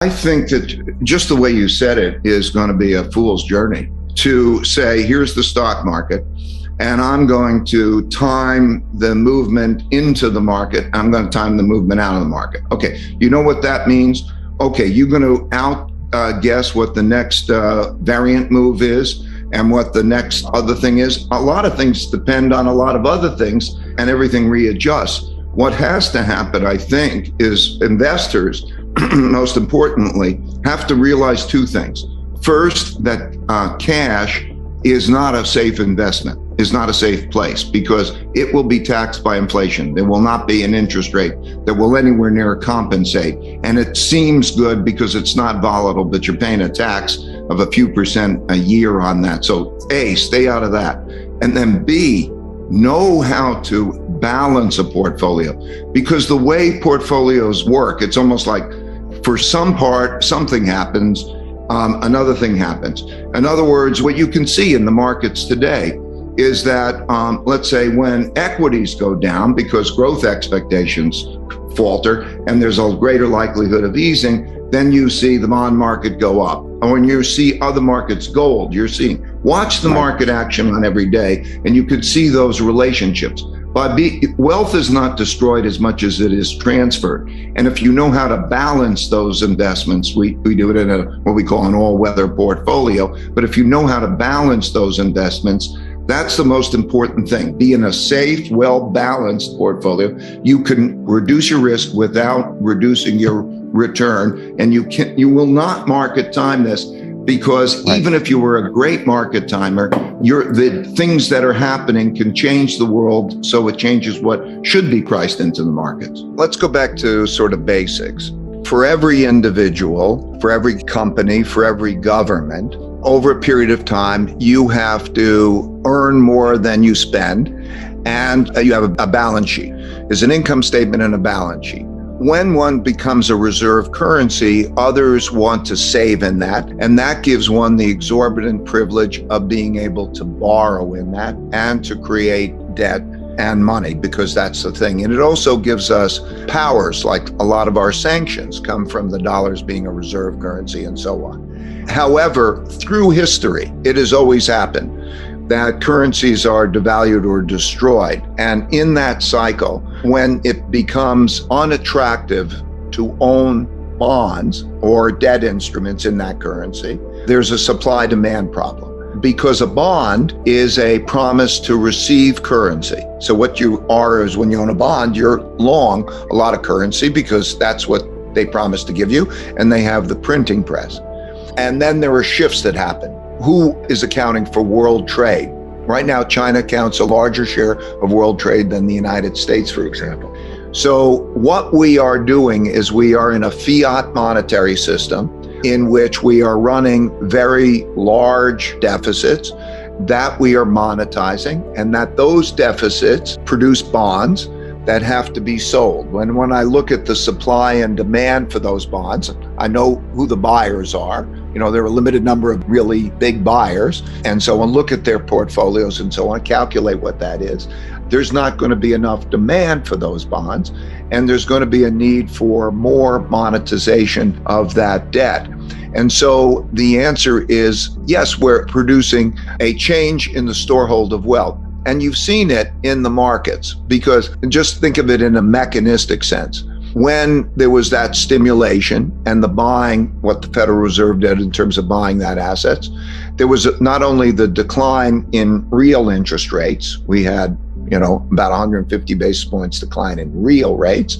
I think that just the way you said it is going to be a fool's journey to say, here's the stock market, and I'm going to time the movement into the market. I'm going to time the movement out of the market. Okay, you know what that means? Okay, you're going to guess what the next variant move is and what the next other thing is. A lot of things depend on a lot of other things, and everything readjusts. What has to happen, I think, is investors, most importantly, have to realize two things. First, that cash is not a safe investment, is not a safe place, because it will be taxed by inflation. There will not be an interest rate that will anywhere near compensate. And it seems good because it's not volatile, but you're paying a tax of a few percent a year on that. So A, stay out of that. And then B, know how to balance a portfolio, because the way portfolios work, it's almost like for some part, something happens, another thing happens. In other words, what you can see in the markets today is that, let's say when equities go down because growth expectations falter and there's a greater likelihood of easing, then you see the bond market go up. And when you see other markets, gold, watch the market action on every day, and you could see those relationships. Wealth is not destroyed as much as it is transferred. And if you know how to balance those investments, we do it in what we call an all-weather portfolio. But if you know how to balance those investments, that's the most important thing. Be in a safe, well-balanced portfolio. You can reduce your risk without reducing your return, and you will not market time this, because even if you were a great market timer, the things that are happening can change the world, so it changes what should be priced into the markets. Let's go back to sort of basics. For every individual, for every company, for every government, over a period of time, you have to earn more than you spend, and you have a balance sheet. There's an income statement and a balance sheet. When one becomes a reserve currency, others want to save in that, and that gives one the exorbitant privilege of being able to borrow in that and to create debt and money, because that's the thing. And it also gives us powers, like a lot of our sanctions come from the dollars being a reserve currency and so on. However, through history, it has always happened that currencies are devalued or destroyed. And in that cycle, when it becomes unattractive to own bonds or debt instruments in that currency, there's a supply-demand problem, because a bond is a promise to receive currency. So what you are is, when you own a bond, you're long a lot of currency because that's what they promise to give you, and they have the printing press. And then there are shifts that happen. Who is accounting for world trade? Right now, China counts a larger share of world trade than the United States, for example. So what we are doing is we are in a fiat monetary system in which we are running very large deficits that we are monetizing, and that those deficits produce bonds that have to be sold. When I look at the supply and demand for those bonds, I know who the buyers are. There are a limited number of really big buyers. And so I look at their portfolios and so on, calculate what that is. There's not going to be enough demand for those bonds, and there's going to be a need for more monetization of that debt. And so the answer is, yes, we're producing a change in the storehold of wealth. And you've seen it in the markets, because just think of it in a mechanistic sense. When there was that stimulation and the buying, what the Federal Reserve did in terms of buying that assets, there was not only the decline in real interest rates. We had, about 150 basis points decline in real rates,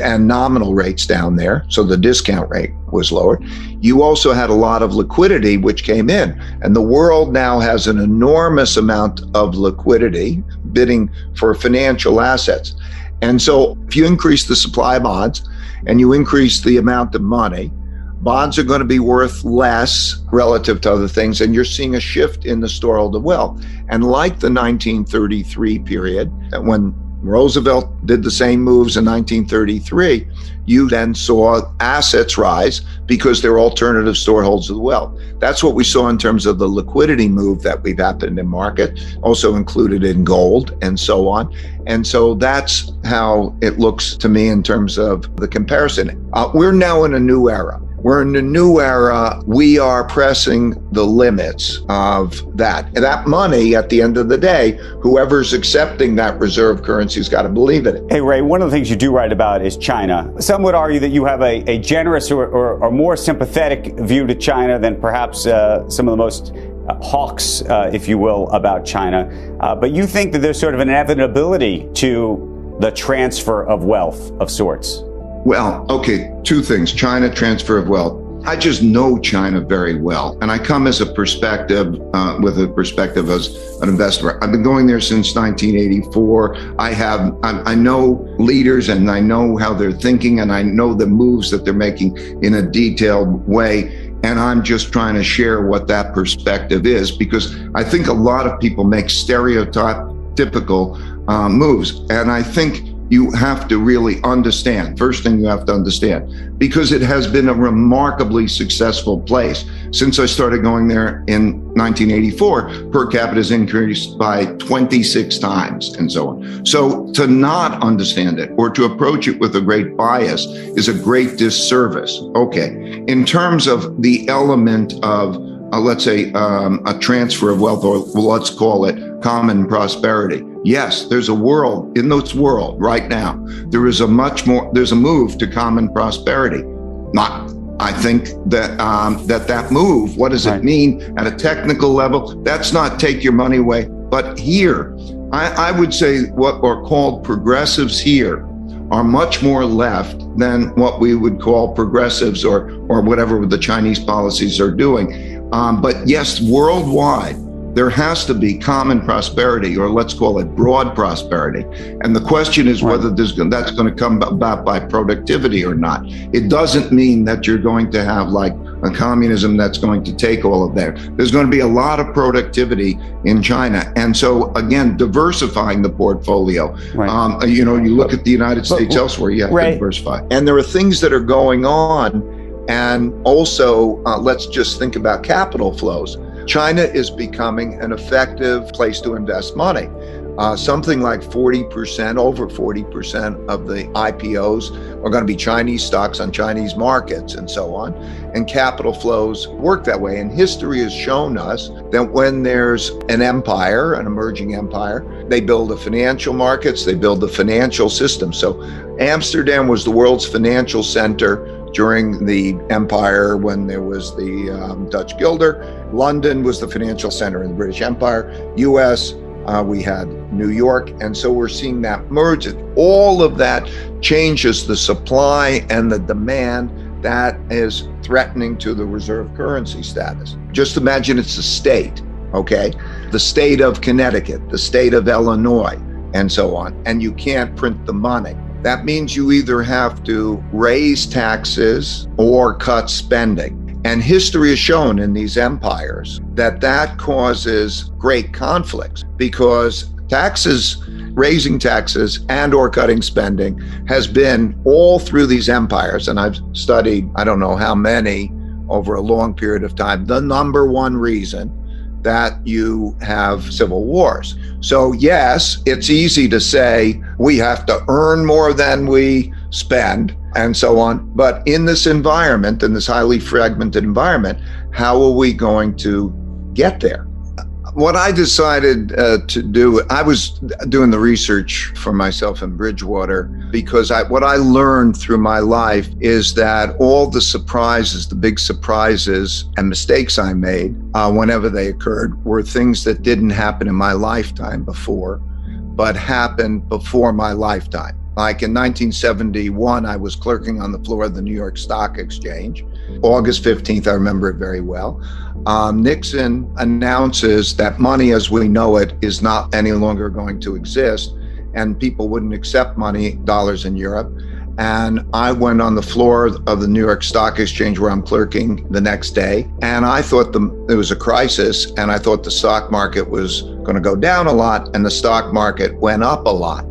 and nominal rates down there. So the discount rate was lowered. You also had a lot of liquidity which came in, and the world now has an enormous amount of liquidity bidding for financial assets. And so if you increase the supply of bonds and you increase the amount of money, bonds are going to be worth less relative to other things. And you're seeing a shift in the storehold of wealth. And like the 1933 period, when Roosevelt did the same moves in 1933, you then saw assets rise because there were alternative storeholds of the wealth. That's what we saw in terms of the liquidity move that we've happened in market, also included in gold and so on. And so that's how it looks to me in terms of the comparison. We're now in a new era. We're in a new era. We are pressing the limits of that. And that money, at the end of the day, whoever's accepting that reserve currency has got to believe in it. Hey, Ray, one of the things you do write about is China. Some would argue that you have a generous or more sympathetic view to China than perhaps some of the most hawks, if you will, about China. But you think that there's sort of an inevitability to the transfer of wealth of sorts. Well, okay, two things. China, transfer of wealth. I just know China very well. And I come as a perspective, with a perspective as an investor. I've been going there since 1984. I know leaders and I know how they're thinking and I know the moves that they're making in a detailed way. And I'm just trying to share what that perspective is, because I think a lot of people make stereotypical moves. And I think you have to really understand, first thing you have to understand, because it has been a remarkably successful place. Since I started going there in 1984, per capita has increased by 26 times and so on. So to not understand it or to approach it with a great bias is a great disservice. Okay, in terms of the element of, let's say, a transfer of wealth, or let's call it common prosperity. Yes, there's a world, in this world right now, there's a move to common prosperity. I think that that move, what does it mean at a technical level? That's not take your money away. But here, I would say what are called progressives here are much more left than what we would call progressives or whatever the Chinese policies are doing. But yes, worldwide, there has to be common prosperity, or let's call it broad prosperity. And the question is whether that's going to come about by productivity or not. It doesn't mean that you're going to have like a communism that's going to take all of that. There's going to be a lot of productivity in China. And so again, diversifying the portfolio. You look at the United States elsewhere, you have to diversify. And there are things that are going on. And also, let's just think about capital flows. China is becoming an effective place to invest money. Something like 40%, over 40% of the IPOs are going to be Chinese stocks on Chinese markets and so on. And capital flows work that way. And history has shown us that when there's an empire, an emerging empire, they build the financial markets, they build the financial system. So Amsterdam was the world's financial center during the empire when there was the Dutch guilder. London was the financial center in the British Empire. US, we had New York. And so we're seeing that merge. All of that changes the supply and the demand that is threatening to the reserve currency status. Just imagine it's a state, okay? The state of Connecticut, the state of Illinois, and so on. And you can't print the money. That means you either have to raise taxes or cut spending. And history has shown in these empires that causes great conflicts, because raising taxes and or cutting spending has been all through these empires. And I've studied, I don't know how many over a long period of time, the number one reason that you have civil wars. So yes, it's easy to say we have to earn more than we spend and so on. But in this environment, in this highly fragmented environment, how are we going to get there? What I decided to do, I was doing the research for myself in Bridgewater, because what I learned through my life is that all the surprises, the big surprises and mistakes I made whenever they occurred were things that didn't happen in my lifetime before, but happened before my lifetime. Like in 1971, I was clerking on the floor of the New York Stock Exchange. August 15th, I remember it very well. Nixon announces that money as we know it is not any longer going to exist, and people wouldn't accept dollars in Europe. And I went on the floor of the New York Stock Exchange, where I'm clerking, the next day. And I thought there was a crisis, and I thought the stock market was going to go down a lot, and the stock market went up a lot.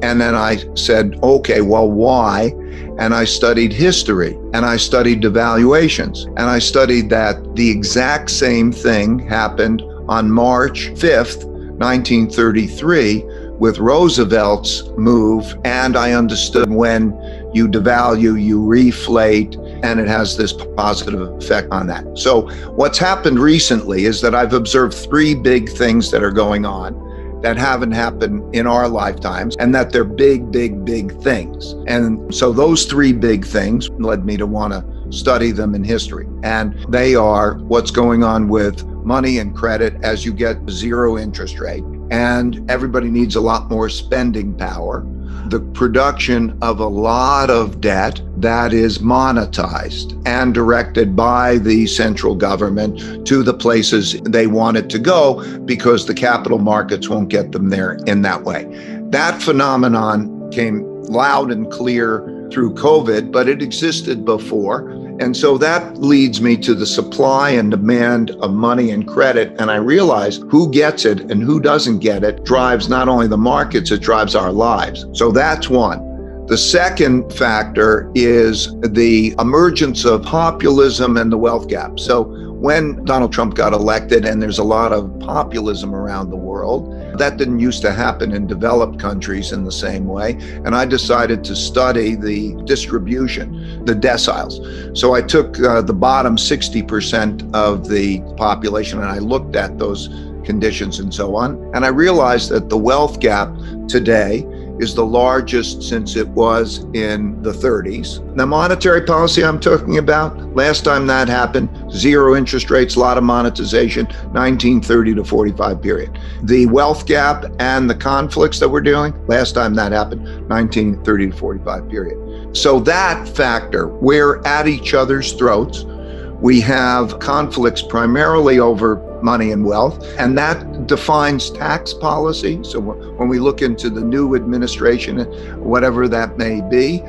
And then I said, okay, well, why? And I studied history, and I studied devaluations, and I studied that the exact same thing happened on March 5th, 1933, with Roosevelt's move. And I understood when you devalue, you reflate, and it has this positive effect on that. So what's happened recently is that I've observed three big things that are going on that haven't happened in our lifetimes, and that they're big, big, big things. And so those three big things led me to want to study them in history. And they are what's going on with money and credit as you get zero interest rate, and everybody needs a lot more spending power. The production of a lot of debt that is monetized and directed by the central government to the places they want it to go because the capital markets won't get them there in that way. That phenomenon came loud and clear through COVID, but it existed before. And so that leads me to the supply and demand of money and credit. And I realize who gets it and who doesn't get it drives not only the markets, it drives our lives. So that's one. The second factor is the emergence of populism and the wealth gap. So when Donald Trump got elected, and there's a lot of populism around the world, that didn't used to happen in developed countries in the same way. And I decided to study the distribution, the deciles. So I took the bottom 60% of the population and I looked at those conditions and so on. And I realized that the wealth gap today is the largest since it was in the 30s. The monetary policy I'm talking about, last time that happened, zero interest rates, a lot of monetization, 1930 to 45 period. The wealth gap and the conflicts that we're doing, last time that happened, 1930 to 45 period. So that factor, we're at each other's throats. We have conflicts primarily over money and wealth, and that defines tax policy. So when we look into the new administration, whatever that may be,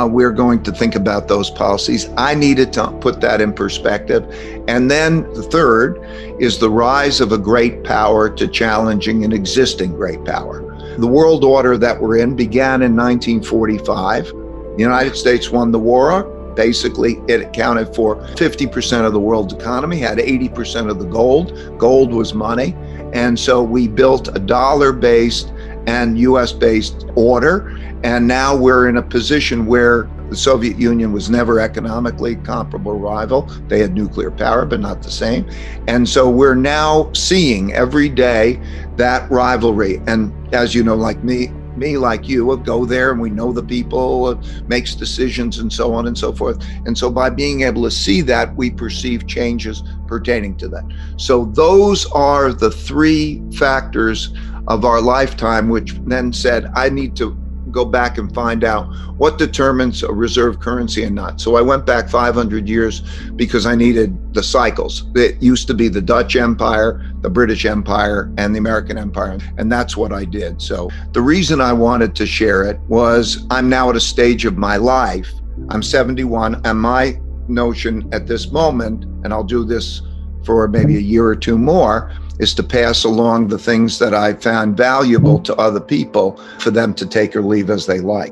we're going to think about those policies. I needed to put that in perspective. And then the third is the rise of a great power to challenging an existing great power. The world order that we're in began in 1945. The United States won the war. Basically, it accounted for 50% of the world's economy, had 80% of the gold. Gold was money. And so we built a dollar-based and US-based order. And now we're in a position where the Soviet Union was never economically comparable rival. They had nuclear power, but not the same. And so we're now seeing every day that rivalry. And as you know, like me, like you, will go there and we know the people, makes decisions and so on and so forth. And so by being able to see that, we perceive changes pertaining to that. So those are the three factors of our lifetime, which then said, I need to go back and find out what determines a reserve currency and not. So I went back 500 years because I needed the cycles. It used to be the Dutch Empire, the British Empire, and the American Empire. And that's what I did. So the reason I wanted to share it was I'm now at a stage of my life. I'm 71, and my notion at this moment, and I'll do this for maybe a year or two more, is to pass along the things that I found valuable to other people for them to take or leave as they like.